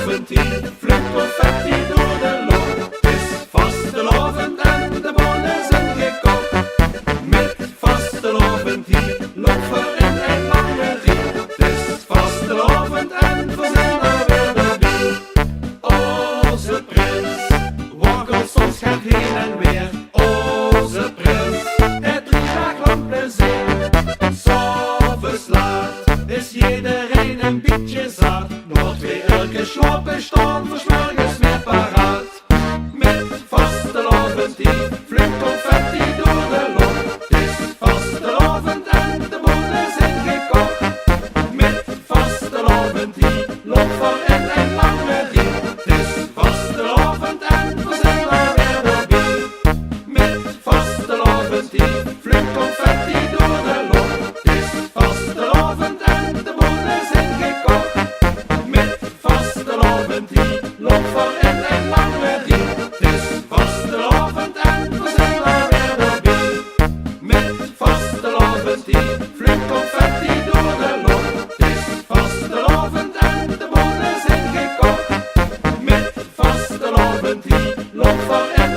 vastelovend, vlucht confetti door de lucht. Het is vastelovend en de bonnen zijn gekocht. Met vastelovend lopen in een lange rie. Het is vastelovend en we zijn er weer erbij. Onze prins waggelt soms gaat heen en weer. Onze prins, het 3 dagen lang plezier. 'S'avonds laat is iedereen een beetje zat. Nog 2 uur geslapen staan voor 's morgens weer paraat. Met vastelovend vlucht confetti door de lucht. Het is vastelovend en de bonnen zijn gekocht. Met vastelovend loopt voor in een lange rie. Het is vastelovend en we zijn er weer erbij. Met vastelovend vlucht confetti door de lucht. Het is vastelovend en de bonnen zijn gekocht. Met vastelovend loopt voor in een lange rie. Het is vastelovend en we zijn er weer erbij. Met vastelovend vlucht confetti door de lucht. Het is vastelovend en de bonnen zijn gekocht. Met vastelovend loopt voor in